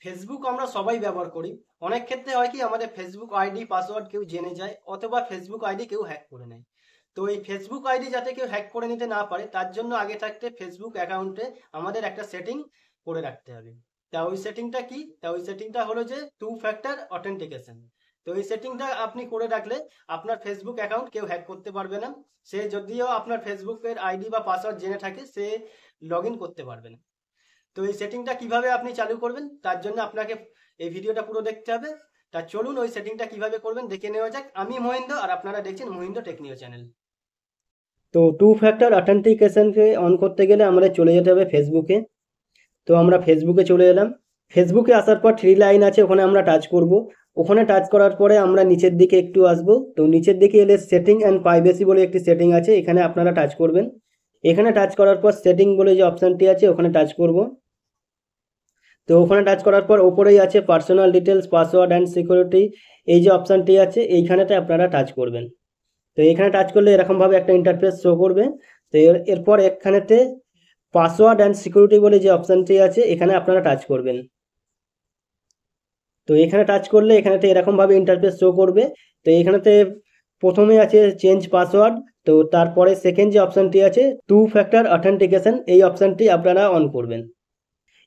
Facebook আমরা সবাই ব্যবহার করি। অনেক ক্ষেত্রে হয় কি আমাদের ফেসবুক আইডি পাসওয়ার্ড কেউ জেনে যায় অথবা ফেসবুক আইডি কেউ হ্যাক করে নেয়। তো এই ফেসবুক আইডি যাতে কেউ হ্যাক করে নিতে না পারে তার জন্য আগে থাকতে ফেসবুক অ্যাকাউন্টে আমাদের একটা সেটিং করে রাখতে হবে। তা ওই সেটিংটা কি? তা ওই সেটিংটা হলো যে টু ফ্যাক্টর অথেন্টিকেশন। তো এই সেটিংটা আপনি করে রাখলে আপনার ফেসবুক অ্যাকাউন্ট কেউ হ্যাক করতে পারবে না। সে যদিও আপনার ফেসবুকের আইডি বা পাসওয়ার্ড জেনে থাকে সে লগ ইন করতে পারবে না। তো এই সেটিংটা কিভাবে আপনি চালু করবেন তার জন্য আপনাকে এই ভিডিওটা পুরো দেখতে হবে। তা চলুন ওই সেটিংটা কিভাবে করবেন দেখে নেওয়া যাক। আমি মহিন্দ্র আর আপনারা দেখছেন মহিন্দ্র টেকনিও চ্যানেল। তো টু ফ্যাক্টর অথেন্টিকেশনকে অন করতে গেলে আমাদের চলে যেতে হবে ফেসবুকে। তো আমরা ফেসবুকে চলে এলাম। ফেসবুকে আসার পর থ্রি লাইন আছে, ওখানে আমরা টাচ করব। ওখানে টাচ করার পরে আমরা নিচের দিকে একটু আসব। তো নিচের দিকে এলে সেটিং অ্যান্ড প্রাইভেসি বলে একটি সেটিং আছে, এখানে আপনারা টাচ করবেন। এখানে টাচ করার পর সেটিং বলে যে অপশানটি আছে ওখানে টাচ করব। তো ওখানে টাচ করার পর ওপরেই আছে personal details password and security, এই যে অপশানটি আছে এইখানেতে আপনারা টাচ করবেন। তো এখানে টাচ করলে এরকমভাবে একটা ইন্টারফেস শো করবে। তো এরপর এখানেতে পাসওয়ার্ড অ্যান্ড সিকিউরিটি বলে যে অপশানটি আছে এখানে আপনারা টাচ করবেন। তো এখানে টাচ করলে এখানেতে এরকমভাবে ইন্টারফেস শো করবে। তো এখানেতে প্রথমে আছে চেঞ্জ পাসওয়ার্ড। তো তারপরে সেকেন্ড যে অপশানটি আছে টু ফ্যাক্টর অথেন্টিকেশন, এই অপশানটি আপনারা অন করবেন।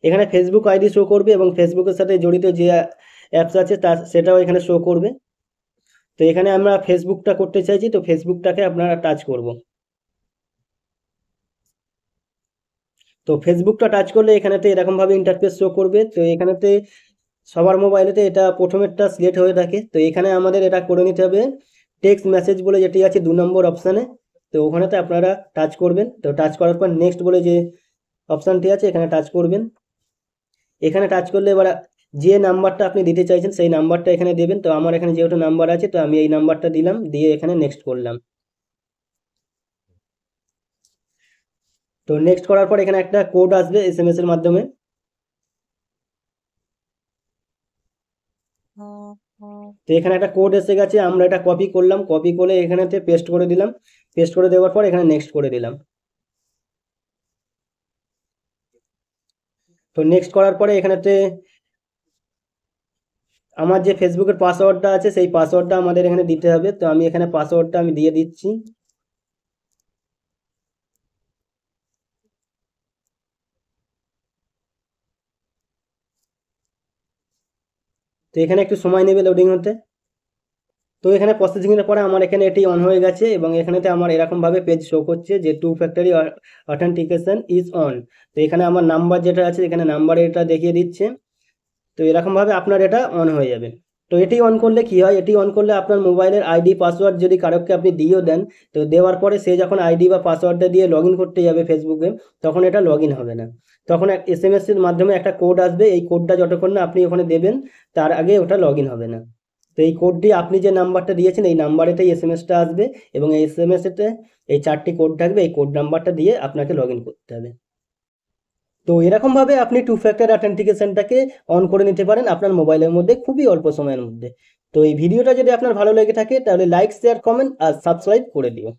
এখানে ফেসবুক আইডি শো করবে এবং ফেসবুকের সাথে জড়িত যে অ্যাপস আছে সেটাও এখানে শো করবে। তো এখানে আমরা ফেসবুকটা করতে চাইছি, তো ফেসবুকটাকে আপনারা টাচ করব। তো ফেসবুকটা টাচ করলে এখানেতে এরকমভাবে ইন্টারফেস শো করবে। তো এখানেতে সবার মোবাইলেতে এটা প্রথমেরটা সিলেক্ট হয়ে থাকে। তো এখানে আমাদের এটা করে নিতে হবে টেক্সট মেসেজ বলে যেটি আছে 2 নম্বর অপশানে। তো ওখানেতে আপনারা টাচ করবেন। তো টাচ করার পর নেক্সট বলে যে অপশানটি আছে এখানে টাচ করবেন। এখানে টাচ করলে এবার যে নাম্বারটা আপনি দিতে চাইছেন সেই নাম্বারটা এখানে দেবেন। তো আমার এখানে যেহেতু নাম্বার আছে তো আমি এই নাম্বারটা দিলাম, দিয়ে এখানে নেক্সট করলাম। তো নেক্সট করার পর এখানে একটা কোড আসবে এসএমএস এর মাধ্যমে। তো এখানে একটা কোড এসে গেছে, আমরা এটা কপি করলাম, কপি করে এখানেতে পেস্ট করে দিলাম। পেস্ট করে দেওয়ার পর এখানে নেক্সট করে দিলাম। তো নেক্সট করার পরে এখানেতে আমার যে ফেসবুকের পাসওয়ার্ডটা আছে সেই পাসওয়ার্ডটা আমাদের এখানে দিতে হবে। তো আমি এখানে পাসওয়ার্ডটা আমি দিয়ে দিচ্ছি। তো এখানে একটু সময় নেবে লোডিং হতে। তো এখানে প্রসেসিং এর পরে আমার এখানে এটি অন হয়ে গেছে এবং এখানেতে আমার এরকম ভাবে পেজ শো করছে যে two factor authentication is on. তো এখানে আমার নাম্বার যেটা আছে এখানে নাম্বার এটা দেখিয়ে দিচ্ছে। তো এরকম ভাবে আপনার এটা অন হয়ে যাবে। তো এটি অন করলে কি হয়, এটি অন করলে আপনার মোবাইলের আইডি পাসওয়ার্ড যদি কারোকে আপনি দিয়েও দেন, তো দেওয়ার পরে সে যখন আইডি বা পাসওয়ার্ডটা দিয়ে লগ ইন করতে যাবে ফেসবুকে তখন এটা লগ ইন হবে না। তখন এসএমএস এর মাধ্যমে একটা কোড আসবে, এই কোডটা যতক্ষণ না আপনি ওখানে দেবেন তার আগে ওটা লগ ইন হবে না। তো এই কোডটি আপনি যে নাম্বারটা দিয়েছেন এই নাম্বারেতেই এসএমএসটা আসবে এবং এই এসএমএসেতে এই 4টি কোড থাকবে, এই কোড নাম্বারটা দিয়ে আপনাকে লগ ইন করতে হবে। তো এরকমভাবে আপনি টু ফ্যাক্টর অথেন্টিকেশনটাকে অন করে নিতে পারেন আপনার মোবাইলের মধ্যে খুবই অল্প সময়ের মধ্যে। তো এই ভিডিওটা যদি আপনার ভালো লেগে থাকে তাহলে লাইক শেয়ার কমেন্ট আর সাবস্ক্রাইব করে দিও।